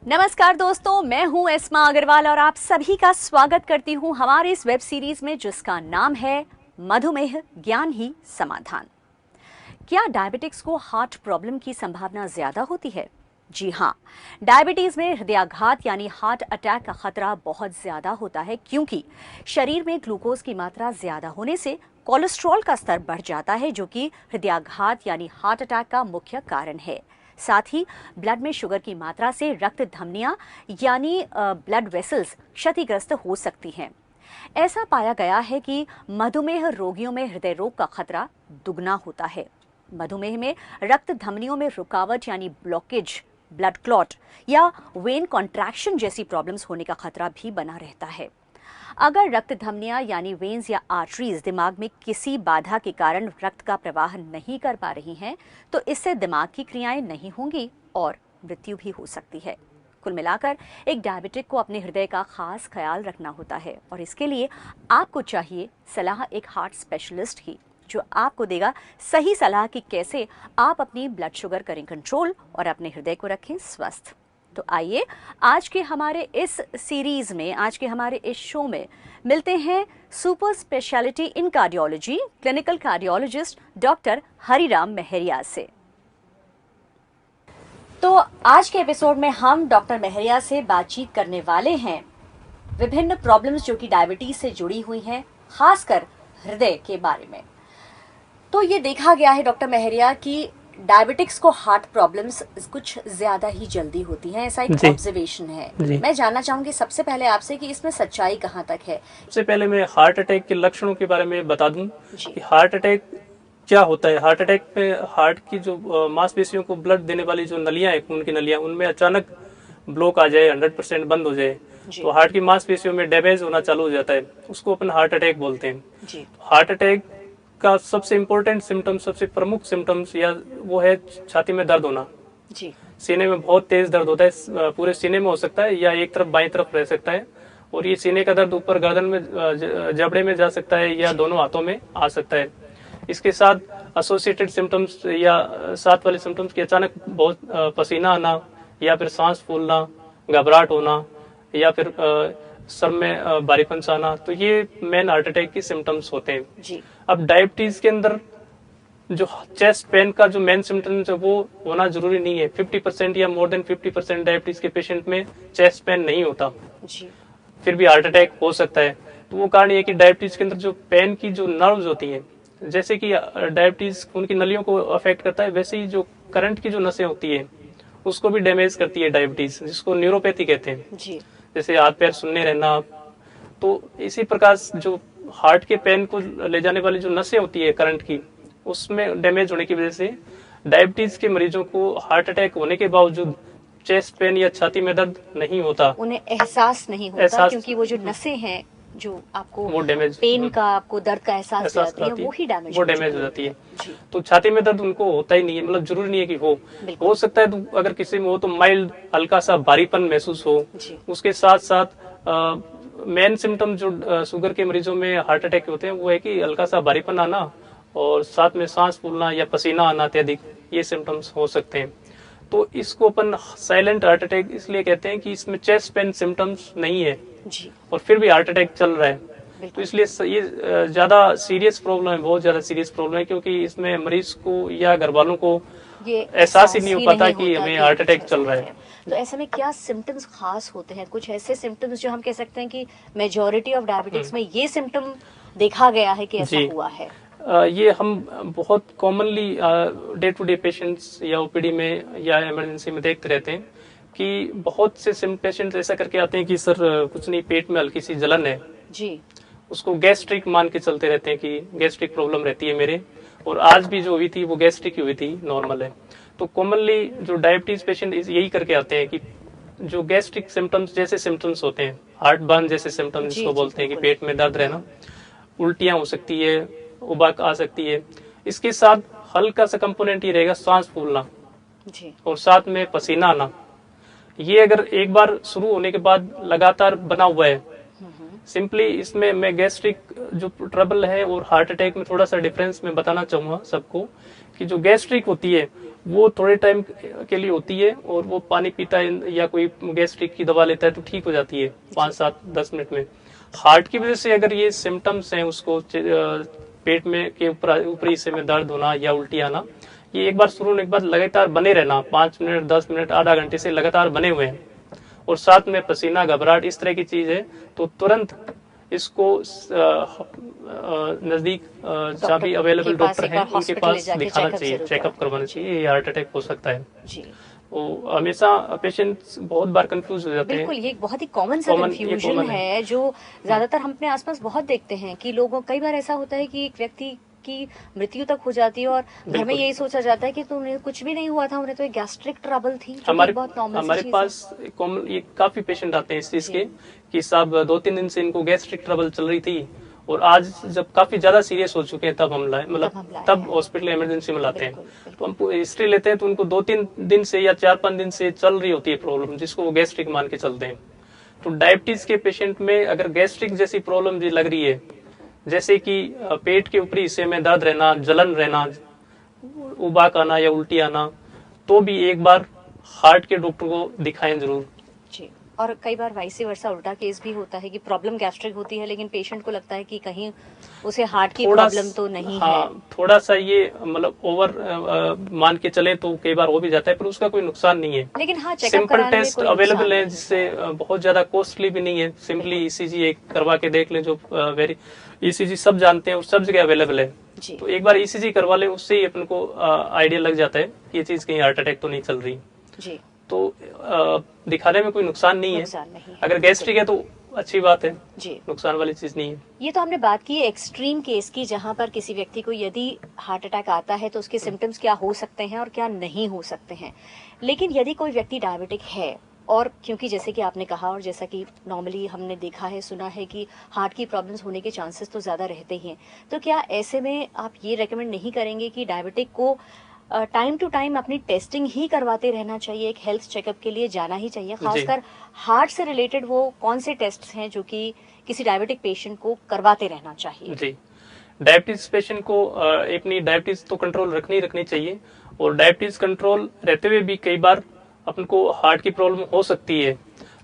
नमस्कार दोस्तों, मैं हूं एस्मा अग्रवाल और आप सभी का स्वागत करती हूं हमारे इस वेब सीरीज में जिसका नाम है मधुमेह ज्ञान ही समाधान। क्या डायबिटिक्स को हार्ट प्रॉब्लम की संभावना ज्यादा होती है? जी हाँ, डायबिटीज में हृदयाघात यानी हार्ट अटैक का खतरा बहुत ज्यादा होता है क्योंकि शरीर में ग्लूकोज की मात्रा ज्यादा होने से कोलेस्ट्रॉल का स्तर बढ़ जाता है जो कि हृदयाघात यानी हार्ट अटैक का मुख्य कारण है। साथ ही ब्लड में शुगर की मात्रा से रक्त धमनियां यानी ब्लड वेसल्स क्षतिग्रस्त हो सकती हैं। ऐसा पाया गया है कि मधुमेह रोगियों में हृदय रोग का खतरा दुगना होता है। मधुमेह में रक्त धमनियों में रुकावट यानी ब्लॉकेज, ब्लड क्लॉट या वेन कॉन्ट्रैक्शन जैसी प्रॉब्लम्स होने का खतरा भी बना रहता है। अगर रक्त धमनियां यानी वेन्स या आर्टरीज दिमाग में किसी बाधा के कारण रक्त का प्रवाह नहीं कर पा रही हैं, तो इससे दिमाग की क्रियाएं नहीं होंगी और मृत्यु भी हो सकती है। कुल मिलाकर एक डायबिटिक को अपने हृदय का खास ख्याल रखना होता है और इसके लिए आपको चाहिए सलाह एक हार्ट स्पेशलिस्ट की, जो आपको देगा सही सलाह कि कैसे आप अपनी ब्लड शुगर करें कंट्रोल और अपने हृदय को रखें स्वस्थ। तो आइए आज के हमारे इस सीरीज में, आज के हमारे इस शो में मिलते हैं super speciality in cardiology clinical cardiologist doctor Hariram Mehriya से। तो आज के एपिसोड में हम डॉक्टर मेहरिया से बातचीत करने वाले हैं विभिन्न प्रॉब्लम्स जो कि डायबिटीज से जुड़ी हुई हैं, खासकर हृदय के बारे में। तो ये देखा गया है डॉक्टर मेहरिया कि डायबिटिक्स को हार्ट प्रॉब्लम्स कुछ ज्यादा ही जल्दी होती हैं, ऐसा एक ऑब्जर्वेशन है। मैं जानना चाहूंगी सबसे पहले आपसे कि इसमें सच्चाई कहाँ तक है। सबसे पहले मैं हार्ट अटैक के लक्षणों के बारे में बता दूं कि हार्ट अटैक क्या होता है। हार्ट अटैक में हार्ट की जो मांसपेशियों को ब्लड देने वाली जो नलियां है, खून की नलियां, उनमें अचानक ब्लॉक आ जाए, 100% बंद हो जाए, तो हार्ट की मांसपेशियों में डैमेज होना चालू हो जाता है, उसको अपन हार्ट अटैक बोलते हैं। हार्ट अटैक का सबसे इम्पोर्टेंट सिम्टम, सबसे प्रमुख सिम्टम्स या वो है छाती में दर्द होना। सीने में बहुत तेज दर्द होता है, पूरे सीने में हो सकता है या एक तरफ बाईं तरफ रह सकता है, और ये सीने का दर्द ऊपर गर्दन में, जबड़े में जा सकता है या दोनों हाथों में आ सकता है। इसके साथ एसोसिएटेड सिम्टम्स या साथ वाले सिम्टम्स की अचानक बहुत पसीना आना या फिर सांस फूलना, घबराहट होना या फिर सर में भारीपन आना, तो ये मेन हार्ट अटैक की सिम्टम्स होते हैं। अब डायबिटीज के अंदर जो चेस्ट पेन का जो मेन सिम्टम्स है वो होना जरूरी नहीं है। 50% या मोर देन 50% डायबिटीज के पेशेंट में चेस्ट पेन नहीं होता, फिर भी हार्ट अटैक हो सकता है। तो वो कारण ये कि डायबिटीज के अंदर जो पेन की जो नर्व्स होती हैं, जैसे कि डायबिटीज खून की नलियों को अफेक्ट करता है, वैसे ही जो करंट की जो नसें होती है उसको भी डैमेज करती है डायबिटीज, जिसको न्यूरोपैथी कहते हैं। जैसे हाथ पैर सुन्ने रहना, तो इसी प्रकार जो हार्ट के पेन को ले जाने वाली जो नसें होती है करंट की, उसमें डैमेज होने की वजह से डायबिटीज के मरीजों को हार्ट अटैक होने के बावजूद चेस्ट पेन या छाती में दर्द नहीं होता, उन्हें एहसास नहीं होता क्योंकि वो जो नसें हैं जो आपको वो डैमेज पेन का, आपको दर्द का एहसास दिलाती है, वो ही डैमेज हो जाती है। तो छाती में दर्द उनको होता ही नहीं है, मतलब जरूरी नहीं है कि हो सकता है। तो अगर किसी में हो तो माइल्ड हल्का सा भारीपन महसूस हो। उसके साथ साथ मेन सिम्टम जो शुगर के मरीजों में हार्ट अटैक होते हैं वो है कि हल्का सा भारीपन आना और साथ में सांस फूलना या पसीना आना अत्यधिक, ये सिम्टम्स हो सकते हैं। तो इसको अपन साइलेंट हार्ट अटैक इसलिए कहते हैं कि इसमें चेस्ट पेन सिम्टम्स नहीं है और फिर भी हार्ट अटैक चल रहा है। तो इसलिए ये ज्यादा सीरियस प्रॉब्लम है, बहुत ज्यादा सीरियस प्रॉब्लम है, क्योंकि इसमें मरीज को या घर वालों को एहसास ही नहीं हो पाता कि हमें हार्ट अटैक चल रहा है। तो ऐसे में क्या सिम्टम्स खास होते हैं? कुछ ऐसे सिम्टम्स जो हम कह सकते हैं कि मेजॉरिटी ऑफ डायबिटिक्स में ये सिम्टम देखा गया है कि ऐसा हुआ है? ये हम बहुत commonly day to day patients या ओपीडी में या इमरजेंसी में देखते रहते हैं कि बहुत से पेशेंट्स ऐसा करके आते हैं कि सर कुछ नहीं, पेट में हल्की सी जलन है जी, उसको गैस्ट्रिक मान के चलते रहते हैं कि गैस्ट्रिक प्रॉब्लम रहती है मेरे, और आज भी जो हुई थी वो गैस्ट्रिक हुई थी, नॉर्मल है। तो कॉमनली जो डायबिटीज पेशेंट यही करके आते हैं कि जो गैस्ट्रिक सिम्टम्स जैसे सिम्टम्स होते हैं, हार्ट बर्न जैसे सिम्टम्स जिसको बोलते हैं कि पेट में दर्द रहना, उल्टियां हो सकती है, उबाक आ सकती है, इसके साथ हल्का सा कंपोनेंट ये रहेगा सांस फूलना और साथ में पसीना आना। ये अगर एक बार शुरू होने के बाद लगातार बना हुआ है सिंपली इसमें मैं गैस्ट्रिक जो ट्रबल है और हार्ट अटैक में थोड़ा सा डिफरेंस मैं बताना चाहूँगा सबको, कि जो गैस्ट्रिक होती है वो थोड़े टाइम के लिए होती है, और वो पानी पीता है या कोई गैस्ट्रिक की दवा लेता है तो ठीक हो जाती है 5-7-10 मिनट में। हार्ट की वजह से अगर ये सिम्टम्स हैं, उसको पेट में के ऊपरी हिस्से में दर्द होना या उल्टी आना, ये एक बार शुरू होने के बाद लगातार बने रहना, 5 मिनट 10 मिनट आधा घंटे से लगातार बने हुए हैं, और साथ में पसीना घबराहट इस तरह की चीज है, तो तुरंत इसको नजदीक जहाँ भी अवेलेबल डॉक्टर हैं उनके पास दिखाना चाहिए, चेकअप करवाना चाहिए। ये हार्ट अटैक हो सकता है जी। वो हमेशा पेशेंट्स बहुत बार कंफ्यूज हो जाते हैं। बिल्कुल, ये एक बहुत ही कॉमन सा कंफ्यूजन है जो ज्यादातर हम अपने आसपास बहुत देखते हैं कि लोगों, कई बार ऐसा होता है कि एक व्यक्ति की मृत्यु तक हो जाती है और घर में यही सोचा जाता है कि तुम्हें कुछ भी नहीं हुआ था, उन्हें तो एक गैस्ट्रिक ट्रबल थी। हमारे पास कॉमन ये काफी पेशेंट आते हैं इस चीज के कि साहब 2-3 दिन से इनको गैस्ट्रिक ट्रबल चल रही थी, और आज जब काफी ज्यादा सीरियस हो चुके हैं तब हम लाए, मतलब तब हॉस्पिटल इमरजेंसी में लाते हैं। तो हम हिस्ट्री लेते हैं तो उनको 2-3 दिन से या 4-5 दिन से चल रही होती है प्रॉब्लम, जिसको वो गैस्ट्रिक मान के चलते हैं। तो डायबिटीज के पेशेंट में अगर गैस्ट्रिक जैसी प्रॉब्लम जी लग रही है, जैसे कि पेट के ऊपरी हिस्से में दर्द रहना, जलन रहना, उबाक आना या उल्टी आना, तो भी एक बार हार्ट के डॉक्टर को दिखाएं जरूर जी। और कई बार वाइस वर्सा उल्टा केस भी होता है कि प्रॉब्लम गैस्ट्रिक होती है लेकिन पेशेंट को लगता है कि कहीं उसे हार्ट की प्रॉब्लम तो नहीं है। थोड़ा सा ये मतलब ओवर मान के चले तो कई बार हो भी जाता है, पर उसका कोई नुकसान नहीं है। लेकिन हाँ, सिंपल टेस्ट अवेलेबल है जिससे बहुत ज्यादा कॉस्टली भी नहीं है। सिंपली ईसीजी एक करवा के देख लें, जो वेरी ईसीजी सब जानते हैं और सब जगह अवेलेबल है, तो एक बार ईसीजी करवा लें, उससे ही अपन को आइडिया लग जाता है कि ये चीज कहीं हार्ट अटैक तो नहीं चल रही जी। तो दिखाने में कोई नुकसान नहीं है। अगर गैस्ट्रिक है तो अच्छी बात है जी, नुकसान वाली चीज नहीं है। ये तो हमने बात की एक्सट्रीम केस की, जहां पर किसी व्यक्ति को यदि हार्ट अटैक आता है तो उसके सिम्टम्स क्या हो सकते हैं और क्या नहीं हो सकते हैं। लेकिन यदि कोई व्यक्ति डायबिटिक है, और क्योंकि जैसे कि आपने कहा और जैसा कि नॉर्मली हमने देखा है, सुना है कि हार्ट की प्रॉब्लम्स होने के चांसेस तो ज़्यादा रहते ही हैं, तो क्या ऐसे में आप ये रेकमेंड नहीं करेंगे कि डायबिटिक को टाइम टू टाइम अपनी टेस्टिंग ही करवाते रहना चाहिए, एक हेल्थ चेकअप के लिए जाना ही चाहिए? खासकर हार्ट से रिलेटेड वो कौन से टेस्ट हैं जो कि किसी डायबिटिक पेशेंट को करवाते रहना चाहिए? जी, डायबिटीज पेशेंट को अपनी डायबिटीज तो कंट्रोल रखनी चाहिए, और डायबिटीज कंट्रोल रहते हुए भी कई बार अपन को हार्ट की प्रॉब्लम हो सकती है,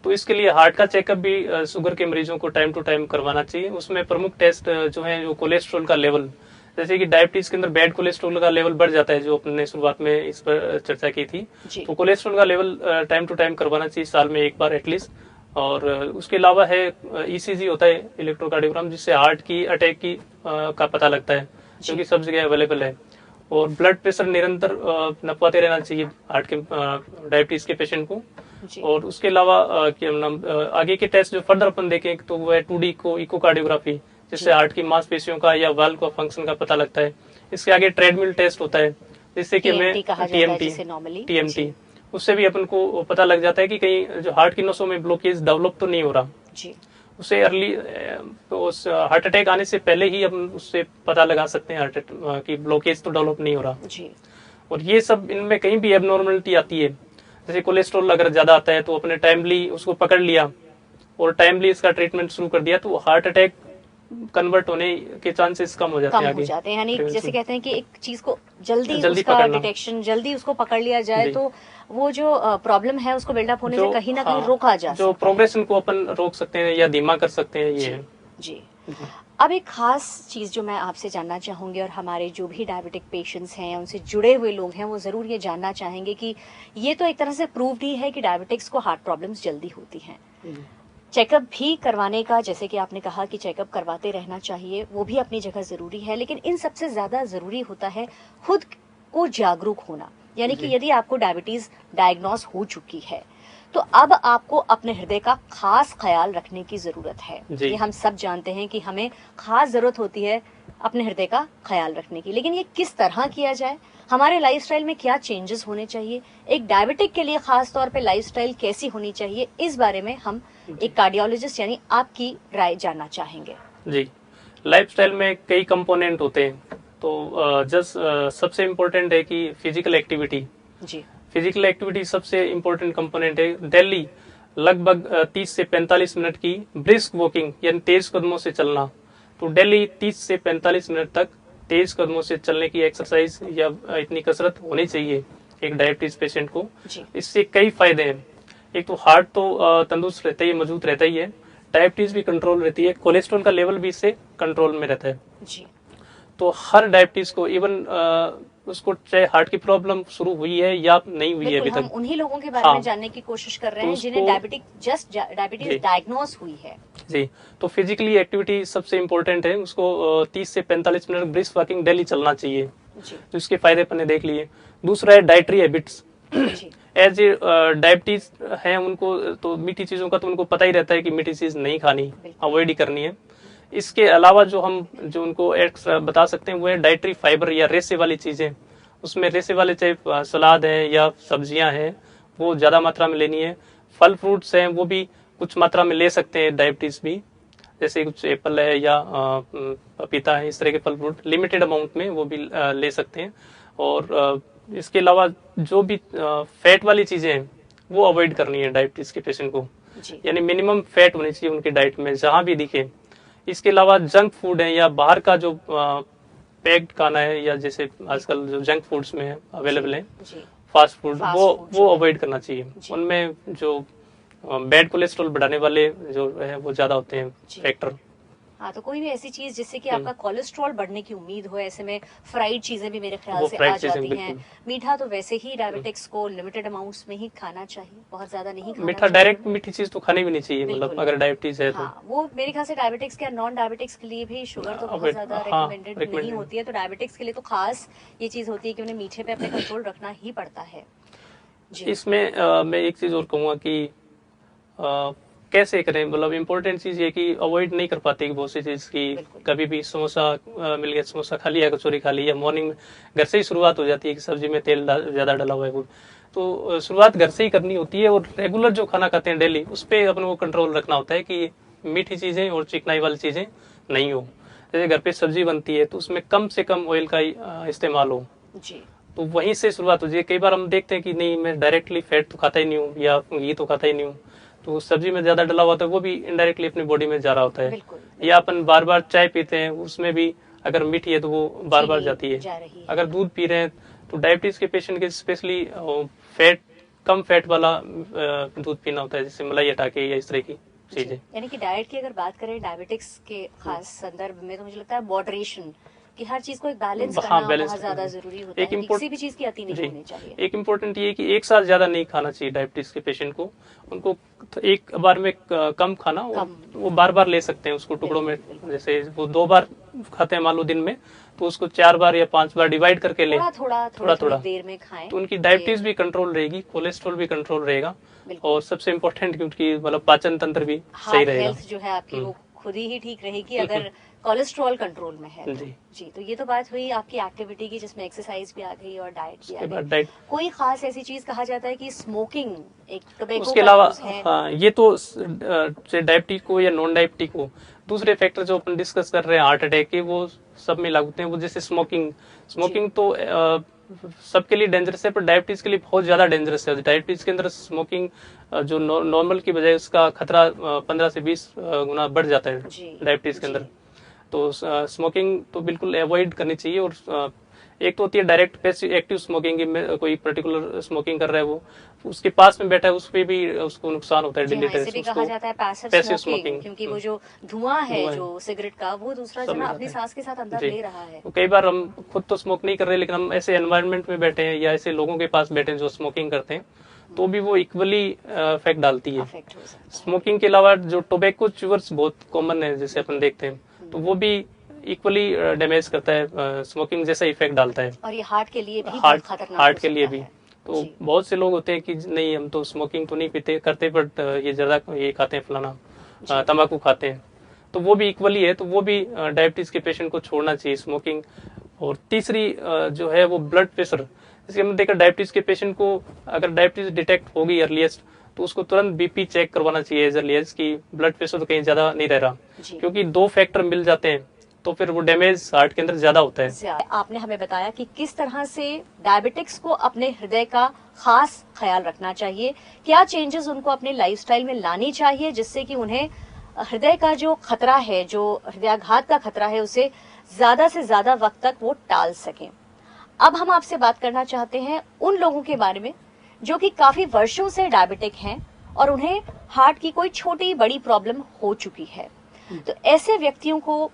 तो इसके लिए हार्ट का चेकअप भी शुगर के मरीजों को टाइम टू टाइम करवाना चाहिए। उसमें प्रमुख टेस्ट जो है, जो कोलेस्ट्रॉल का लेवल, जैसे कि डायबिटीज के अंदर बैड कोलेस्ट्रॉल का लेवल बढ़ जाता है, जो अपने शुरुआत में इस पर चर्चा की थी, तो कोलेस्ट्रॉल का लेवल टाइम टू टाइम करवाना चाहिए, साल में एक बार एटलीस्ट। और उसके अलावा है ईसीजी होता है, इलेक्ट्रोकार्डियोग्राम, जिससे हार्ट की अटैक की का पता लगता है, जो कि सब जगह अवेलेबल है। और ब्लड प्रेशर निरंतर नपवाते रहना चाहिए हार्ट के डायबिटीज के पेशेंट को। और उसके अलावा आगे के टेस्ट जो फर्दर अपन देखें तो वो है 2D को इकोकार्डियोग्राफी, जिससे हार्ट की मांसपेशियों का या वाल्व का फंक्शन का पता लगता है। इसके आगे ट्रेडमिल टेस्ट होता है, जिससे कि हमें TMT, उससे भी अपन को पता लग जाता है कि कहीं जो हार्ट की नसों में ब्लॉकेज डेवलप तो नहीं हो रहा जी। उसे अर्ली उस हार्ट अटैक आने से पहले ही हम उससे पता लगा सकते हैं हार्ट की ब्लॉकेज तो डेवलप नहीं हो रहा जी। और ये सब इनमें कहीं भी एबनॉर्मलिटी आती है, जैसे कोलेस्ट्रॉल अगर ज्यादा आता है तो अपने टाइमली उसको पकड़ लिया और टाइमली इसका ट्रीटमेंट शुरू कर दिया, तो हार्ट अटैक कन्वर्ट होने के चांसेस कम हो जाते हैं आगे। यानी जैसे कहते हैं कि एक चीज को जल्दी उसका डिटेक्शन, जल्दी उसको पकड़ लिया जाए तो वो जो प्रॉब्लम है उसको बिल्डअप होने से कहीं ना कहीं रोका जा सकता है, जो प्रोग्रेशन को अपन रोक सकते हैं या धीमा कर सकते हैं, ये है जी। अब एक खास चीज जो मैं आपसे जानना चाहूंगी, और हमारे जो भी डायबिटिक पेशेंट्स हैं, उनसे जुड़े हुए लोग हैं, वो जरूर ये जानना चाहेंगे कि ये तो एक तरह से प्रूव्ड ही है कि डायबिटिक्स को हार्ट प्रॉब्लम्स जल्दी होती हैं। चेकअप भी करवाने का, जैसे कि आपने कहा कि चेकअप करवाते रहना चाहिए, वो भी अपनी जगह जरूरी है, लेकिन इन सबसे ज्यादा जरूरी होता है खुद को जागरूक होना। यानी कि यदि आपको डायबिटीज डायग्नोस हो चुकी है तो अब आपको अपने हृदय का खास ख्याल रखने की जरूरत है। ये हम सब जानते हैं कि हमें खास जरूरत होती है अपने हृदय का ख्याल रखने की, लेकिन ये किस तरह किया जाए, हमारे लाइफस्टाइल में क्या चेंजेस होने चाहिए, एक डायबिटिक के लिए खास तौर पे लाइफस्टाइल कैसी होनी चाहिए, इस बारे में हम एक कार्डियोलॉजिस्ट यानी आपकी राय जानना चाहेंगे। जी, लाइफस्टाइल में कई कंपोनेंट होते हैं, तो सबसे इम्पोर्टेंट है कि फिजिकल एक्टिविटी जी। फिजिकल एक्टिविटी सबसे इम्पोर्टेंट कंपोनेंट है। डेली लगभग 30 से 45 मिनट की ब्रिस्क वॉकिंग यानी तेज कदमों से चलना। तो डेली 30 से 45 मिनट तक तेज कदमों से चलने की एक्सरसाइज या इतनी कसरत होनी चाहिए एक डायबिटीज पेशेंट को। इससे कई फायदे हैं। एक तो हार्ट तो तंदुरुस्त रहता ही, मजबूत रहता ही है, डायबिटीज भी कंट्रोल रहती है, कोलेस्ट्रॉल का लेवल भी इससे कंट्रोल में रहता है जी। तो हर डायबिटीज को, इवन उसको चाहे हार्ट की प्रॉब्लम शुरू हुई है या नहीं हुई है अभी हम तक, उन्हीं लोगों के बारे में जानने की कोशिश कर रहे हैं जिन्हें डायबिटीज डायग्नोस हुई है जी। तो फिजिकली एक्टिविटी सबसे इम्पोर्टेंट है, उसको 30 से 45 मिनट ब्रिस्क वॉकिंग डेली चलना चाहिए जी। तो इसके फायदे अपने देख लिए। दूसरा है dietary habits. As a diabetes है उनको तो मीठी चीजों का तो उनको पता ही रहता है कि मीठी चीज नहीं खानी, अवॉइड ही करनी है। इसके अलावा जो उनको एक्स्ट्रा बता सकते हैं वो है डाइटरी फाइबर या रेशे वाली चीजें। उसमें रेशे वाले चाहे सलाद है या सब्जियां हैं वो ज्यादा मात्रा में लेनी है। फल फ्रूट्स हैं वो भी कुछ मात्रा में ले सकते हैं डायबिटीज भी, जैसे कुछ एप्पल है या पपीता है, इस तरह के फल फ्रूट लिमिटेड अमाउंट में वो भी ले सकते हैं। और इसके अलावा जो भी फैट वाली चीजें हैं वो अवॉइड करनी है डायबिटीज के पेशेंट को, यानी मिनिमम फैट होनी चाहिए उनकी डाइट में जहां भी दिखे। इसके अलावा जंक फूड है या बाहर का जो पैक्ड खाना है या जैसे आजकल जो जंक फूड्स में अवेलेबल है फास्ट फूड, वो अवॉइड करना चाहिए। उनमें जो बैड कोलेस्ट्रॉल बढ़ाने वाले जो है वो ज्यादा होते हैं फैक्टर। हाँ, तो कोई भी ऐसी चीज जिससे कि आपका कोलेस्ट्रॉल बढ़ने की उम्मीद हो, ऐसे में फ्राइड चीजें भी मेरे ख्याल से आ जाती हैं। मीठा तो वैसे ही डायबिटिक्स को लिमिटेड अमाउंट्स में ही खाना चाहिए, बहुत ज्यादा नहीं खाना मीठा डायरेक्ट मीठी चीज तो खानी भी नहीं चाहिए, मतलब अगर डायबिटीज है तो। हाँ, वो मेरे ख्याल से डायबिटिक्स के नॉन डायबिटिक्स के लिए भी शुगर तो बहुत ज्यादा रिकमेंडेड नहीं होती है, तो डायबिटिक्स के लिए तो खास ये चीज होती है कि उन्हें मीठे पे अपने कंट्रोल रखना ही पड़ता है। इसमें मैं एक चीज और कहूँगा कि कैसे करें, मतलब इम्पोर्टेंट चीज ये कि अवॉइड नहीं कर पाते कि बहुत सी चीज की कभी भी समोसा मिल गया, समोसा खा लिया, कचौरी खा ली, या मॉर्निंग में घर से ही शुरुआत हो जाती है कि सब्जी में तेल ज्यादा डला हुआ है वो, तो शुरुआत घर से ही करनी होती है। और रेगुलर जो खाना खाते हैं डेली उस पर अपन को कंट्रोल रखना होता है कि मीठी चीजें और चिकनाई वाली चीजें नहीं हो। जैसे घर पे सब्जी बनती है तो उसमें कम से कम ऑयल का इस्तेमाल हो जी। तो वहीं से शुरुआत हो जाए। कई बार हम देखते हैं कि नहीं मैं डायरेक्टली फैट तो खाता ही नहीं हूँ या घी तो खाता ही नहीं हूँ, तो सब्जी में ज्यादा डला हुआ होता है वो भी इनडायरेक्टली अपनी बॉडी में जा रहा होता है। या अपन बार बार चाय पीते हैं उसमें भी अगर मीठी है तो वो बार बार जाती है। अगर दूध पी रहे हैं तो डायबिटीज के पेशेंट के स्पेशली कम फैट वाला दूध पीना होता है, जैसे मलाई हटा के या इस तरह की चीजें। यानी कि डाइट की अगर बात करें डायबिटिक्स के खास संदर्भ में तो मुझे लगता है मॉडरेशन कि हर चीज को एक बैलेंस करना बहुत ज्यादा जरूरी होता है, किसी भी चीज की अति नहीं होनी चाहिए। एक इम्पोर्टेंट ये कि एक साथ ज्यादा नहीं खाना चाहिए डायबिटीज के पेशेंट को, उनको एक बार में कम खाना वो बार बार ले सकते हैं उसको टुकड़ों में। जैसे वो 2 बार खाते हैं मान लो दिन में, तो उसको 4 बार या 5 बार डिवाइड करके ले, थोड़ा देर में खाएं, तो उनकी डायबिटीज भी कंट्रोल रहेगी, कोलेस्ट्रॉल भी कंट्रोल रहेगा, और सबसे इम्पोर्टेंट कि उनकी मतलब पाचन तंत्र भी सही रहेगा, जो है आपकी वो खुद ही ठीक रहेगी अगर कोलेस्ट्रॉल कंट्रोल में है जी। तो ये तो बात हुई आपकी एक्टिविटी की जिसमें एक्सरसाइज भी आ गई और डाइट भी आ गई। कोई खास ऐसी चीज कहा जाता है कि स्मोकिंग एक टोबैको, उसके अलावा हाँ, ये तो डायबिटीज को या नॉन डायबिटीज को दूसरे फैक्टर जो अपन डिस्कस कर रहे हैं हार्ट अटैक के वो सब में लागू होते हैं। वो जैसे स्मोकिंग तो सबके लिए डेंजरस है, पर डायबिटीज के लिए बहुत ज्यादा डेंजरस है। डायबिटीज के अंदर स्मोकिंग जो नॉर्मल की बजाय उसका खतरा 15 से 20 गुना बढ़ जाता है डायबिटीज के अंदर। तो स्मोकिंग तो बिल्कुल अवॉइड करनी चाहिए। और एक तो होती है डायरेक्ट पैसिव एक्टिव स्मोकिंग, में कोई पर्टिकुलर स्मोकिंग कर रहा है वो उसके पास में बैठा है उस पे भी उसको नुकसान होता है। इसे कहा जाता है पैसिव स्मोकिंग, क्योंकि वो जो धुआं है जो सिगरेट का वो दूसरा जना अपनी सांस के साथ अंदर ले रहा है। तो कई बार हम खुद तो स्मोक नहीं कर रहे, लेकिन हम ऐसे एनवायरनमेंट में बैठे हैं या ऐसे लोगों के पास बैठे हैं जो स्मोकिंग करते हैं, तो भी वो इक्वली इफेक्ट डालती है। स्मोकिंग के अलावा जो टोबैको च्यूअर्स बहुत कॉमन है जैसे अपन देखते हैं, तो वो भी इक्वली डैमेज करता है, स्मोकिंग जैसा इफेक्ट डालता है। और ये हार्ट के लिए भी हार्ट के लिए भी। तो बहुत से लोग होते हैं कि नहीं हम तो स्मोकिंग तो नहीं पीते करते, बट ये ज्यादा ये खाते हैं फलाना तंबाकू खाते हैं, तो वो भी इक्वली है। तो वो भी डायबिटीज के पेशेंट को छोड़ना चाहिए स्मोकिंग। और तीसरी जो है वो ब्लड प्रेशर। जैसे हमने देखा डायबिटीज के पेशेंट को अगर डायबिटीज डिटेक्ट होगी अर्लीस्ट तो उसको तुरंत बीपी चेक करवाना चाहिए एज अर्लीस्ट की ब्लड प्रेशर तो कहीं ज्यादा नहीं रह रहा, क्योंकि 2 फैक्टर मिल जाते हैं तो फिर वो डैमेज हार्ट के अंदर ज्यादा होता है। आपने हमें बताया कि किस तरह से डायबिटिक्स को अपने हृदय का खास ख्याल रखना चाहिए? क्या चेंजेस उनको अपने लाइफस्टाइल में लानी चाहिए जिससे कि उन्हें हृदय का जो खतरा है, जो हृदयाघात का खतरा है, उसे ज्यादा से ज्यादा वक्त तक वो टाल सकें? अब हम आपसे बात करना चाहते हैं उन लोगों के बारे में जो कि काफी वर्षों से डायबिटिक हैं और उन्हें हार्ट की कोई छोटी बड़ी प्रॉब्लम हो चुकी है। तो ऐसे व्यक्तियों को,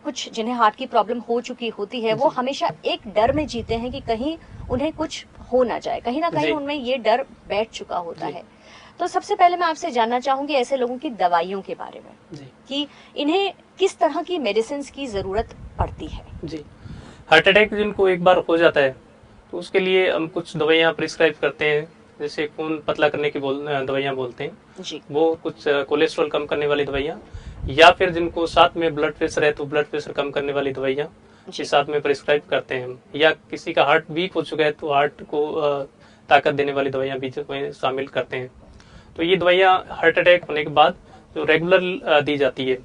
कुछ जिन्हें हार्ट की प्रॉब्लम हो चुकी होती है, वो हमेशा एक डर में जीते हैं कि कहीं उन्हें कुछ हो ना जाए, कहीं ना कहीं उनमें ये डर बैठ चुका होता है। तो सबसे पहले मैं आपसे जानना चाहूंगी ऐसे लोगों की दवाइयों के बारे में कि इन्हें किस तरह की मेडिसिन की जरूरत पड़ती है। जी, हार्ट अटैक जिनको एक बार हो जाता है तो उसके लिए हम कुछ दवाइयाँ प्रिस्क्राइब करते हैं, जैसे खून पतला करने की दवाइयाँ बोलते हैं जी। वो, कुछ कोलेस्ट्रॉल कम करने वाली दवाइयाँ, या फिर जिनको साथ में ब्लड प्रेशर है तो ब्लड प्रेशर कम करने वाली दवाइयाँ के साथ में प्रिस्क्राइब करते हैं हम। या किसी का हार्ट वीक हो चुका है तो हार्ट को ताकत देने वाली दवाइयाँ भी शामिल करते हैं। तो ये दवाइयाँ हार्ट अटैक होने के बाद जो रेगुलर दी जाती है,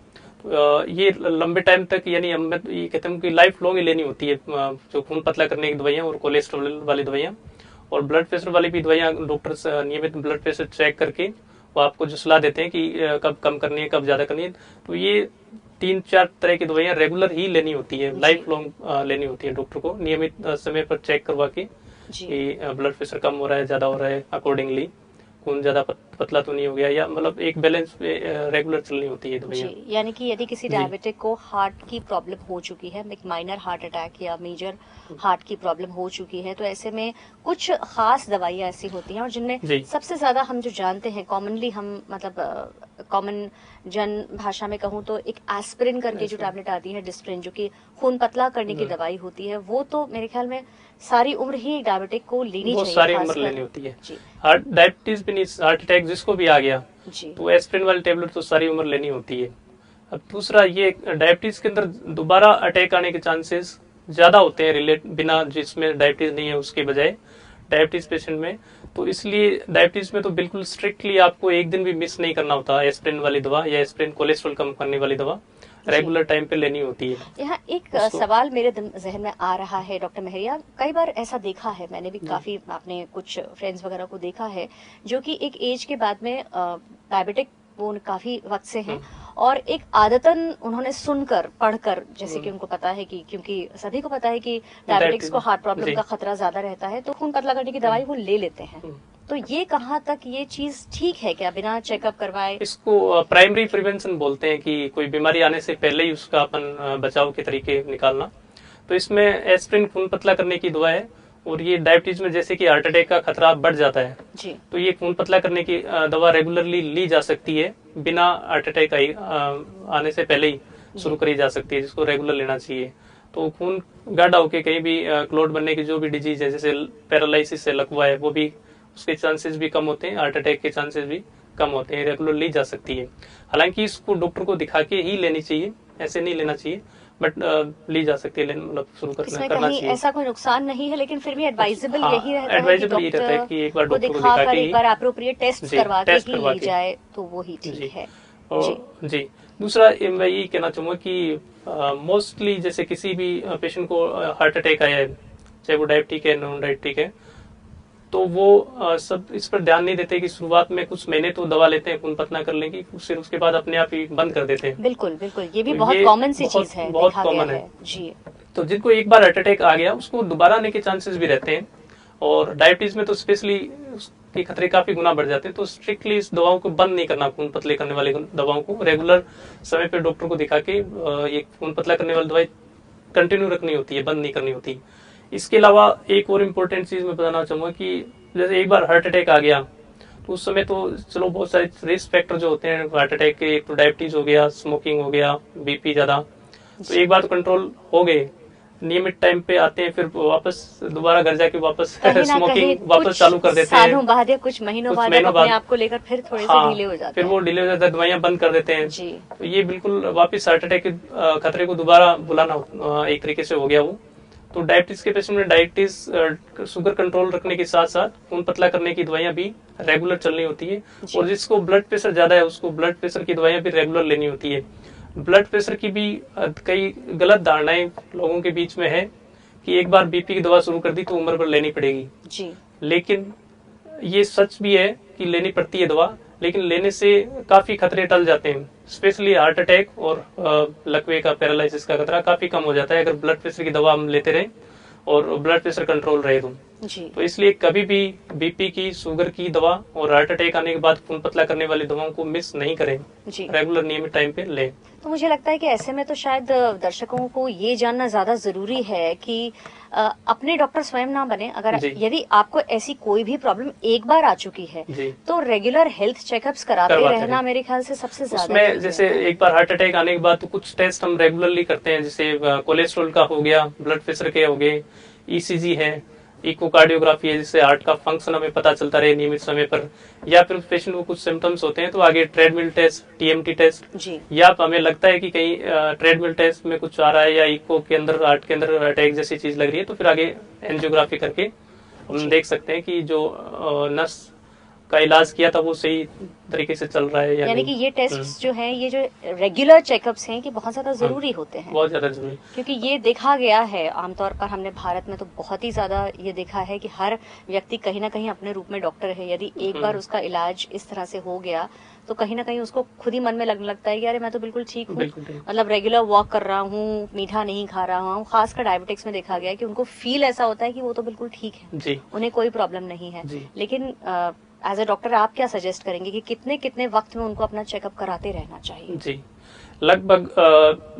ये लंबे टाइम तक, यानी हम ये कहते हैं कि लाइफ लॉन्ग लेनी होती है, जो खून पतला करने की दवाइयाँ और कोलेस्ट्रॉल वाली दवाइयाँ और ब्लड प्रेशर वाली भी दवाइयाँ। डॉक्टर नियमित ब्लड प्रेशर चेक करके वो आपको जो सलाह देते हैं कि कब कम करनी है, कब ज्यादा करनी है। तो ये 3-4 तरह की दवाइयाँ रेगुलर ही लेनी होती है, लाइफ लॉन्ग लेनी होती है। डॉक्टर को नियमित समय पर चेक करवा के कि ब्लड प्रेशर कम हो रहा है, ज्यादा हो रहा है, अकॉर्डिंगली खून ज्यादा पतला तो नहीं हो गया, या मतलब एक बैलेंस पे रेगुलर चलनी होती है दवाइयाँ। यानी कि यदि किसी डायबिटिक को हार्ट की प्रॉब्लम हो चुकी है, एक माइनर हार्ट अटैक या मेजर हार्ट की प्रॉब्लम हो चुकी है, तो ऐसे में कुछ खास दवाइयाँ ऐसी होती हैं और जिनमें सबसे ज्यादा हम जो जानते हैं कॉमनली, हम मतलब कॉमन जन भाषा में कहूँ तो एक एस्पिरिन करके जो टैबलेट आती है, डिस्प्रिन, जो कि खून पतला करने की दवाई होती है, वो तो मेरे ख्याल में सारी उम्र ही डायबिटिक को लेनी चाहिए, सारी उम्र लेनी होती है। हार्ट डायबिटीज भी नहीं, हार्ट अटैक जिसको भी आ गया तो एस्पिरिन वाली टेबलेट तो सारी उम्र लेनी होती है। अब दूसरा, ये डायबिटीज के अंदर दोबारा अटैक आने के चांसेस ज्यादा होते हैं रिलेट बिना जिसमें डायबिटीज नहीं है उसके बजाय डायबिटीज पेशेंट में। तो इसलिए डायबिटीज में तो बिल्कुल स्ट्रिक्टली आपको एक दिन भी मिस नहीं करना होता। एस्पिरिन वाली दवा या एस्पिरिन कोलेस्ट्रॉल कम करने वाली दवा रेगुलर टाइम पे लेनी होती है। यहाँ एक सवाल मेरे जहन में आ रहा है डॉक्टर मेहरिया, कई बार ऐसा देखा है मैंने भी, काफी आपने कुछ फ्रेंड्स वगैरह को देखा है जो कि एक एज के बाद में डायबिटिक वो काफी वक्त से हैं और एक आदतन उन्होंने सुनकर पढ़कर, जैसे कि उनको पता है कि, क्योंकि सभी को पता है कि डायबिटिक्स को हार्ट प्रॉब्लम का खतरा ज्यादा रहता है, तो खून पतला करने की दवाई वो ले लेते हैं। तो ये कहाँ तक ये चीज ठीक है क्या, बिना चेकअप करवाए? इसको प्राइमरी प्रिवेंशन बोलते हैं कि कोई बीमारी आने से पहले ही उसका अपन बचाव के तरीके निकालना। तो इसमें एस्पिरिन खून पतला करने की दवा है और ये डायबिटीज में जैसे कि हार्ट अटैक का खतरा बढ़ जाता है जी, तो ये खून पतला करने की दवा रेगुलरली ली जा सकती है, बिना हार्ट अटैक आने से पहले ही शुरू करी जा सकती है, जिसको रेगुलर लेना चाहिए। तो खून गाढ़ा होके कहीं भी क्लॉट बनने की जो भी डिजीज है, जैसे पैरालिसिस है, लकवा है, वो भी उसके चांसेस भी कम होते हैं, हार्ट अटैक के चांसेस भी कम होते हैं, रेगुलर ली जा सकती है। हालांकि इसको डॉक्टर को दिखा के ही लेनी चाहिए, ऐसे नहीं लेना चाहिए, बट ली जा सकती है, मतलब शुरू करना चाहिए। ऐसा कोई नुकसान नहीं है, लेकिन फिर भी एडवाइजेबल यही रहता है कि एक बार डॉक्टर को दिखा के, एक बार एप्रोप्रिएट टेस्ट करवा के ही ली जाए तो वो ही ठीक है। जी, दूसरा मैं यही कहना चाहूंगा कि मोस्टली जैसे किसी भी पेशेंट को हार्ट अटैक आया है, चाहे वो डायबिटिक है, नॉन डायबिटिक है, तो वो सब इस पर ध्यान नहीं देते कि शुरुआत में कुछ महीने तो दवा लेते हैं खून पतला कर लेंगे, फिर उसके बाद अपने आप ही बंद कर देते हैं। बिल्कुल बिल्कुल, ये भी बहुत कॉमन सी चीज है, बहुत कॉमन है जी। तो जिनको एक बार हार्ट अटैक आ गया उसको दोबारा आने के चांसेस भी रहते हैं, और डायबिटीज में तो स्पेशली उसके खतरे काफी गुना बढ़ जाते हैं। तो स्ट्रिक्टली इस दवाओं को बंद नहीं करना, खून पतले करने वाली दवाओं को रेगुलर समय पे डॉक्टर को दिखा के ये खून पतला करने वाली दवाई कंटिन्यू रखनी होती है, बंद नहीं करनी होती। इसके अलावा एक और इम्पोर्टेंट चीज मैं बताना चाहूंगा कि जैसे एक बार हार्ट अटैक आ गया तो उस समय तो चलो बहुत सारे रिस्क फैक्टर जो होते हैं हार्ट अटैक के, एक तो डायबिटीज हो गया, स्मोकिंग हो गया, बीपी ज्यादा, तो एक बार तो कंट्रोल हो गए, नियमित टाइम पे आते हैं, फिर वापस दोबारा घर जाके वापस स्मोकिंग वापस चालू कर देते हैं, सालों बाद या कुछ महीनों बाद अपने आप को लेकर फिर थोड़े से ढीले हो जाते हैं, फिर वो ढीले हो जाता है, दवाइयां बंद कर देते हैं। तो ये बिल्कुल वापस हार्ट अटैक के खतरे को दोबारा बुलाना एक तरीके से हो गया वो। तो डायबिटीज के पेशेंट में डायबिटीज शुगर कंट्रोल रखने के साथ साथ खून पतला करने की दवाइयां भी रेगुलर चलनी होती है, और जिसको ब्लड प्रेशर ज्यादा है उसको ब्लड प्रेशर की दवाइयां भी रेगुलर लेनी होती है। ब्लड प्रेशर की भी कई गलत धारणाएं लोगों के बीच में है कि एक बार बीपी की दवा शुरू कर दी तो उम्र भर लेनी पड़ेगी जी। लेकिन ये सच भी है कि लेनी पड़ती है दवा, लेकिन लेने से काफी खतरे टल जाते हैं। स्पेशली हार्ट अटैक और लकवे का, पैरालिसिस का खतरा काफी कम हो जाता है अगर ब्लड प्रेशर की दवा हम लेते रहें और ब्लड प्रेशर कंट्रोल रहे जी। तो इसलिए कभी भी बीपी की, शुगर की दवा और हार्ट अटैक आने के बाद खून पतला करने वाली दवाओं को मिस नहीं करें जी। रेगुलर नियमित टाइम पे लें। तो मुझे लगता है कि ऐसे में तो शायद दर्शकों को ये जानना ज्यादा जरूरी है कि अपने डॉक्टर स्वयं ना बने। अगर यदि आपको ऐसी कोई भी प्रॉब्लम एक बार आ चुकी है तो रेगुलर हेल्थ चेकअप्स कराते रहना मेरे ख्याल से सबसे ज्यादा। उसमें जैसे एक बार हार्ट अटैक आने के बाद तो कुछ टेस्ट हम रेगुलरली करते हैं, जैसे कोलेस्ट्रॉल का हो गया, ब्लड प्रेशर के हो गए, ईसीजी है, इकोकार्डियोग्राफी है, जिससे हार्ट का फंक्शन हमें पता चलता रहे नियमित समय पर, या फिर पेशेंट को कुछ सिम्टम्स होते हैं तो आगे ट्रेडमिल टेस्ट, टीएमटी टेस्ट, या हमें लगता है कि कहीं ट्रेडमिल टेस्ट में कुछ आ रहा है या इको के अंदर, हार्ट के अंदर अटैक जैसी चीज लग रही है, तो फिर आगे एंजियोग्राफी करके हम देख सकते हैं कि जो नस का इलाज किया था वो सही तरीके से चल रहा है या यानी कि ये टेस्ट जो हैं, ये जो रेगुलर चेकअप्स हैं कि बहुत ज्यादा जरूरी होते हैं। बहुत ज्यादा जरूरी, क्योंकि ये देखा गया है आमतौर पर, हमने भारत में तो बहुत ही ज्यादा ये देखा है कि हर व्यक्ति कहीं ना कहीं अपने रूप में डॉक्टर है। यदि एक बार उसका इलाज इस तरह से हो गया तो कहीं ना कहीं उसको खुद ही मन में लगने लगता है कि अरे मैं तो बिल्कुल ठीक हूँ, मतलब रेगुलर वॉक कर रहा हूँ, मीठा नहीं खा रहा हूँ। खासकर डायबिटिक्स में देखा गया है कि उनको फील ऐसा होता है कि वो तो बिल्कुल ठीक है, उन्हें कोई प्रॉब्लम नहीं है। लेकिन एज ए डॉक्टर आप क्या सजेस्ट करेंगे कि कितने वक्त में उनको अपना चेकअप कराते रहना चाहिए? जी, लगभग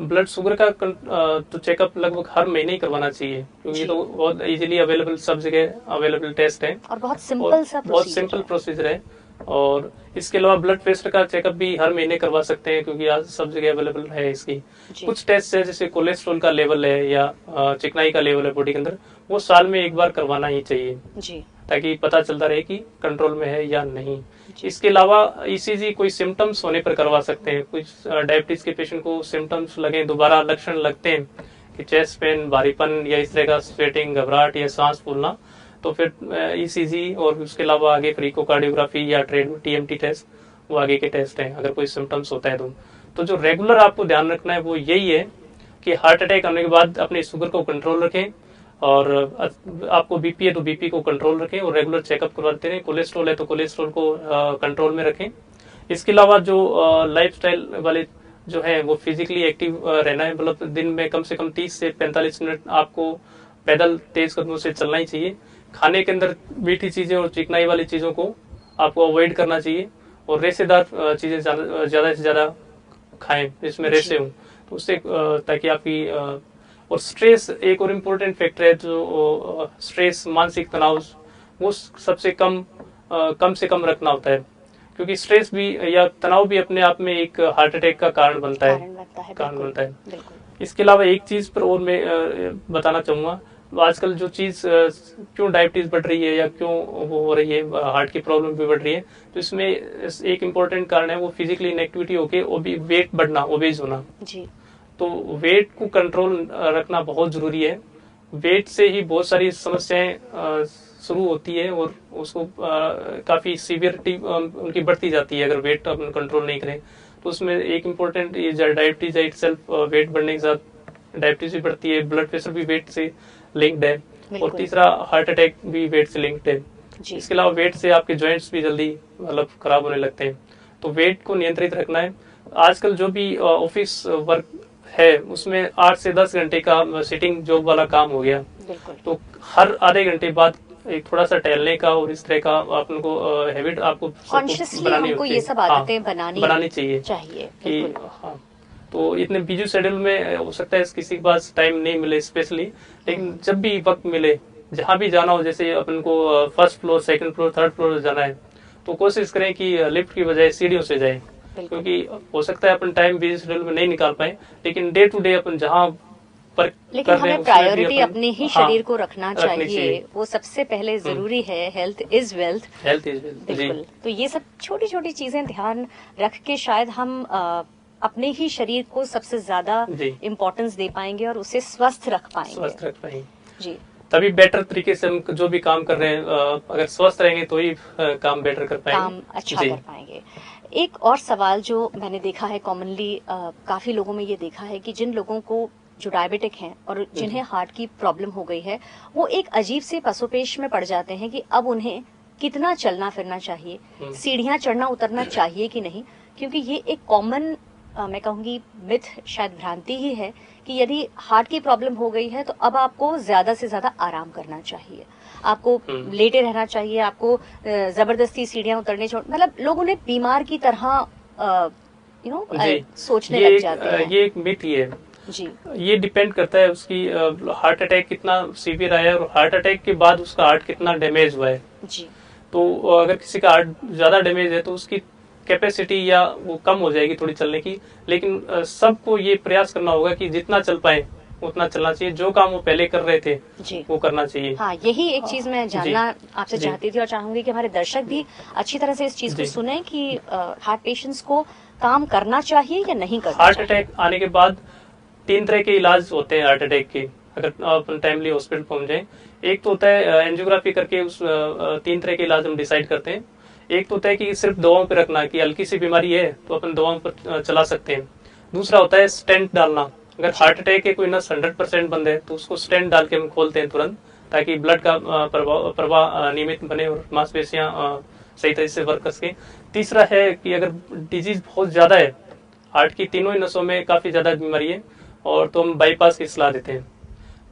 ब्लड शुगर का तो चेकअप लगभग हर महीने ही करवाना चाहिए, क्योंकि ये तो बहुत इजीली अवेलेबल, सब जगह अवेलेबल टेस्ट है और बहुत सिंपल प्रोसीजर है। और इसके अलावा ब्लड प्रेशर का चेकअप भी हर महीने करवा सकते हैं, क्योंकि आज सब जगह अवेलेबल है इसकी। कुछ टेस्ट है जैसे कोलेस्ट्रॉल का लेवल है या चिकनाई का लेवल है बॉडी के अंदर, वो साल में एक बार करवाना ही चाहिए जी, ताकि पता चलता रहे कि कंट्रोल में है या नहीं। इसके अलावा ईसीजी कोई सिम्टम्स होने पर करवा सकते हैं। कुछ डायबिटीज के पेशेंट को सिम्टम्स लगे, दोबारा लक्षण लगते हैं कि चेस्ट पेन, भारीपन या इस तरह का स्वेटिंग, घबराहट या सांस फूलना, तो फिर ईसीजी और उसके अलावा आगे फिर इकोकार्डियोग्राफी या टीएमटी टेस्ट, वो आगे के टेस्ट हैं अगर कोई सिम्टम्स होता है तो जो रेगुलर आपको ध्यान रखना है वो यही है कि हार्ट अटैक आने के बाद अपने शुगर को कंट्रोल रखें, और आपको बीपी है तो बीपी को कंट्रोल रखें और रेगुलर चेकअप करवाते रहें। कोलेस्ट्रॉल है तो कोलेस्ट्रॉल को कंट्रोल में रखें। इसके अलावा जो लाइफस्टाइल वाले जो है वो फिजिकली एक्टिव रहना है, मतलब दिन में कम से कम 30 से 45 मिनट आपको पैदल तेज कदमों से चलना ही चाहिए। खाने के अंदर मीठी चीजें और चिकनाई वाली चीजों को आपको अवॉइड करना चाहिए, और रेशेदार चीजें ज्यादा से ज्यादा खाएं जिसमें रेशे हों, तो उससे ताकि आपकी और स्ट्रेस एक और इम्पोर्टेंट फैक्टर है, जो स्ट्रेस, मानसिक तनाव, वो सबसे कम से कम रखना होता है, क्योंकि स्ट्रेस भी या तनाव भी अपने आप में एक हार्ट अटैक का कारण बनता है। इसके अलावा एक चीज पर और मैं बताना चाहूंगा, आजकल जो चीज क्यों डायबिटीज बढ़ रही है या क्यों वो हो रही है, हार्ट की प्रॉब्लम भी बढ़ रही है, तो इसमें एक इम्पोर्टेंट कारण है वो फिजिकली इनएक्टिविटी होके वेट बढ़ना, ओबेज होना जी। तो वेट को कंट्रोल रखना बहुत जरूरी है। वेट से ही बहुत सारी समस्याएं शुरू होती है और उसको काफी सीवियरिटी उनकी बढ़ती जाती है अगर वेट अपन कंट्रोल नहीं करें। तो उसमें एक important diabetes itself, weight बढ़ने के साथ डायबिटीज भी बढ़ती है, ब्लड प्रेशर भी वेट से लिंक्ड है, और तीसरा हार्ट अटैक भी वेट से लिंक्ड है। इसके अलावा वेट से आपके जॉइंट्स भी जल्दी मतलब खराब होने लगते हैं, तो वेट को नियंत्रित रखना है। आजकल जो भी ऑफिस वर्क है उसमें 8 से 10 घंटे का सिटिंग जॉब वाला काम हो गया, तो हर आधे घंटे बाद एक थोड़ा सा टहलने का और इस तरह का अपन को हैबिट आपको बनानी होती है, ये सब आदतें बनानी चाहिए कि हाँ। तो इतने बिजी शेड्यूल में हो सकता है किसी के पास टाइम नहीं मिले स्पेशली, लेकिन जब भी वक्त मिले, जहाँ भी जाना हो, जैसे अपन को first floor, second floor, third floor जाना है, तो कोशिश करें कि लिफ्ट की बजाय सीढ़ियों से जाएं, क्योंकि हो सकता है अपन टाइम बिजी शेड्यूल में नहीं निकाल पाए, लेकिन डे टू डे अपन जहाँ पर लेकिन हमें प्रायोरिटी अपने ही शरीर को रखना चाहिए, वो सबसे पहले जरूरी है। हेल्थ इज वेल्थ, बिल्कुल। तो ये सब छोटी छोटी चीजें ध्यान रख के शायद हम अपने ही शरीर को सबसे ज्यादा इम्पोर्टेंस दे पाएंगे और उसे स्वस्थ रख पाएंगे जी। तभी बेटर तरीके से हम जो भी काम कर रहे हैं, अगर स्वस्थ रहेंगे तो ही काम बेटर कर पाएंगे, काम अच्छा कर पाएंगे। एक और सवाल जो मैंने देखा है कॉमनली, काफी लोगों में ये देखा है कि जिन लोगों को जो डायबिटिक हैं और जिन्हें हार्ट की प्रॉब्लम हो गई है, वो एक अजीब से पसोपेश में पड़ जाते हैं कि अब उन्हें कितना चलना फिरना चाहिए, सीढ़ियां चढ़ना उतरना चाहिए कि नहीं, क्योंकि ये एक कॉमन मैं कहूँगी मिथ, शायद भ्रांति ही है कि यदि हार्ट की प्रॉब्लम हो गई है तो अब आपको ज्यादा से ज्यादा आराम करना चाहिए, आपको लेटे रहना चाहिए, आपको जबरदस्ती सीढ़ियां उतरने मतलब लोग उन्हें बीमार की तरह सोचने लग जाते हैं। ये एक मिथ ही है जी। ये डिपेंड करता है उसकी हार्ट अटैक कितना सीवियर आया है और हार्ट अटैक के बाद उसका हार्ट कितना डैमेज हुआ है। जी। तो अगर किसी का हार्ट ज्यादा डैमेज है तो उसकी कैपेसिटी या वो कम हो जाएगी थोड़ी चलने की, लेकिन सबको ये प्रयास करना होगा कि जितना चल पाए उतना चलना चाहिए, जो काम वो पहले कर रहे थे वो करना चाहिए। हाँ, यही एक चीज मैं जानना आपसे चाहती थी और चाहूंगी कि हमारे दर्शक भी अच्छी तरह से इस चीज को सुने कि हार्ट पेशेंट्स को काम करना चाहिए या नहीं करना हार्ट चाहिए। अटैक आने के बाद 3 तरह के इलाज होते हैं हार्ट अटैक के, अगर अपन टाइमली हॉस्पिटल पहुंच जाए। एक तो होता है एंजियोग्राफी करके उस 3 तरह के इलाज हम डिसाइड करते हैं। एक तो होता है कि सिर्फ दवाओं पे रखना, कि हल्की सी बीमारी है तो अपन दवाओं पर चला सकते हैं। दूसरा होता है स्टेंट डालना, अगर हार्ट अटैक है कोई नस 100% बंद है तो उसको स्टेंट डाल के हम खोलते हैं तुरंत, ताकि ब्लड का प्रवाह नियमित बने और मांसपेशियां सही तरह से वर्क कर सके। तीसरा है कि अगर डिजीज बहुत ज्यादा है, हार्ट की तीनों ही नसों में काफी ज्यादा बीमारी है और तो हम बाईपास की सलाह देते हैं।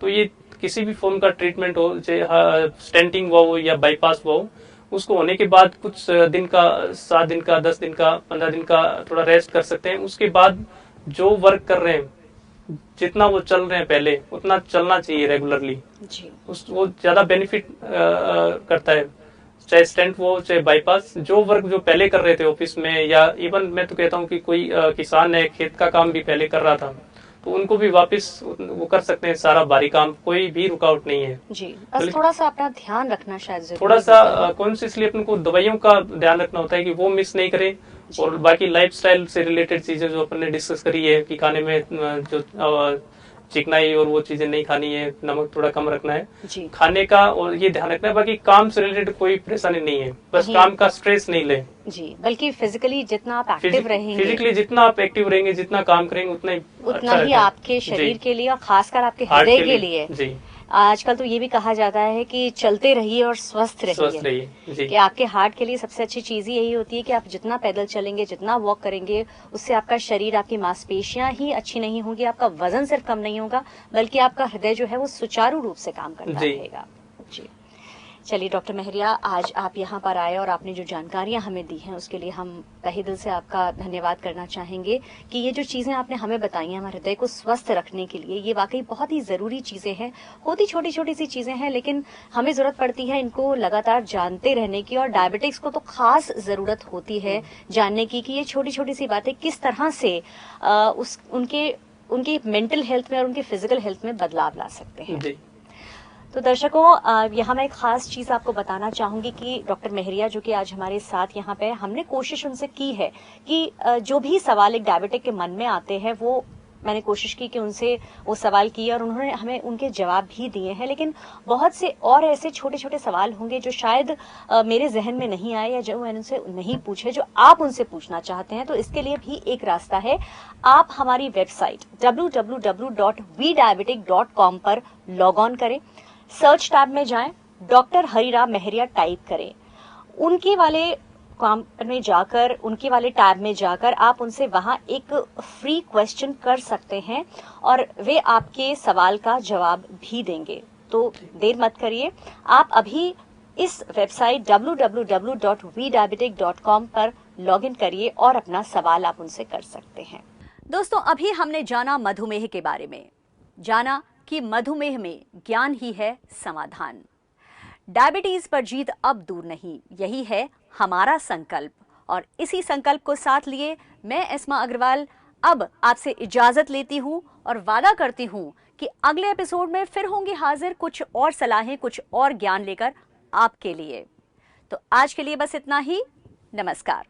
तो ये किसी भी फॉर्म का ट्रीटमेंट हो, चाहे स्टेंटिंग हुआ हो या बाईपास हुआ हो, उसको होने के बाद कुछ दिन का, 7 दिन का, 10 दिन का, 15 दिन का थोड़ा रेस्ट कर सकते हैं। उसके बाद जो वर्क कर रहे हैं, जितना वो चल रहे हैं पहले उतना चलना चाहिए रेगुलरली, वो ज्यादा बेनिफिट करता है। चाहे स्टेंट वो चाहे बाईपास, जो वर्क जो पहले कर रहे थे ऑफिस में, या इवन मैं तो कहता हूँ कि कोई किसान है खेत का काम भी पहले कर रहा था तो उनको भी वापस वो कर सकते हैं सारा भारी काम, कोई भी रुकावट नहीं है। जी, बस थोड़ा सा अपना ध्यान रखना शायद जरूरी थोड़ा सा कॉन्शियसली अपन को दवाइयों का ध्यान रखना होता है कि वो मिस नहीं करें, और बाकी लाइफस्टाइल से रिलेटेड चीजें जो अपन ने डिस्कस करी है कि खाने में जो चिकनाई और वो चीजें नहीं खानी है, नमक थोड़ा कम रखना है खाने का, और ये ध्यान रखना है। बाकी काम से रिलेटेड कोई परेशानी नहीं है, बस काम का स्ट्रेस नहीं ले जी, बल्कि फिजिकली जितना आप एक्टिव रहेंगे, फिजिकली जितना आप एक्टिव रहेंगे, जितना काम करेंगे उतना ही आपके शरीर के लिए और खासकर आपके हृदय के लिए जी। आजकल तो ये भी कहा जाता है कि चलते रहिए और स्वस्थ रहिए, कि आपके हार्ट के लिए सबसे अच्छी चीज यही होती है कि आप जितना पैदल चलेंगे, जितना वॉक करेंगे, उससे आपका शरीर, आपकी मांसपेशियां ही अच्छी नहीं होंगी, आपका वजन सिर्फ कम नहीं होगा बल्कि आपका हृदय जो है वो सुचारू रूप से काम करता रहेगा। जी, चलिए डॉक्टर मेहरिया, आज आप यहाँ पर आए और आपने जो जानकारियाँ हमें दी हैं उसके लिए हम तहे दिल से आपका धन्यवाद करना चाहेंगे कि ये जो चीज़ें आपने हमें बताई हैं हमारे हृदय को स्वस्थ रखने के लिए, ये वाकई बहुत ही ज़रूरी चीज़ें हैं। होती छोटी छोटी सी चीज़ें हैं लेकिन हमें ज़रूरत पड़ती है इनको लगातार जानते रहने की, और डायबिटिक्स को तो खास ज़रूरत होती है जानने की कि ये छोटी छोटी सी बातें किस तरह से उनके मेंटल हेल्थ में और उनके फिजिकल हेल्थ में बदलाव ला सकते हैं। तो दर्शकों, यहाँ मैं एक खास चीज आपको बताना चाहूंगी कि डॉक्टर मेहरिया जो कि आज हमारे साथ यहाँ पे, हमने कोशिश उनसे की है कि जो भी सवाल एक डायबिटिक के मन में आते हैं वो मैंने कोशिश की कि उनसे वो सवाल किए और उन्होंने हमें उनके जवाब भी दिए हैं। लेकिन बहुत से और ऐसे छोटे छोटे सवाल होंगे जो शायद मेरे जहन में नहीं आए या जो मैंने उनसे नहीं पूछे, जो आप उनसे पूछना चाहते हैं। तो इसके लिए भी एक रास्ता है, आप हमारी वेबसाइट www.vdiabetic.com पर लॉग ऑन करें, सर्च टैब में जाएं, डॉक्टर हरिराम मेहरिया टाइप करें, उनके वाले काम में जाकर, उनके वाले टैब में जाकर आप उनसे वहां एक फ्री क्वेश्चन कर सकते हैं और वे आपके सवाल का जवाब भी देंगे। तो देर मत करिए, आप अभी इस वेबसाइट www.vdiabetic.com पर लॉगिन करिए और अपना सवाल आप उनसे कर सकते हैं। दोस्तों, अभी हमने जाना मधुमेह के बारे में, जाना कि मधुमेह में ज्ञान ही है समाधान। डायबिटीज पर जीत अब दूर नहीं, यही है हमारा संकल्प, और इसी संकल्प को साथ लिए मैं एस्मा अग्रवाल अब आपसे इजाजत लेती हूं और वादा करती हूं कि अगले एपिसोड में फिर होंगी हाजिर कुछ और सलाहें, कुछ और ज्ञान लेकर आपके लिए। तो आज के लिए बस इतना ही। नमस्कार।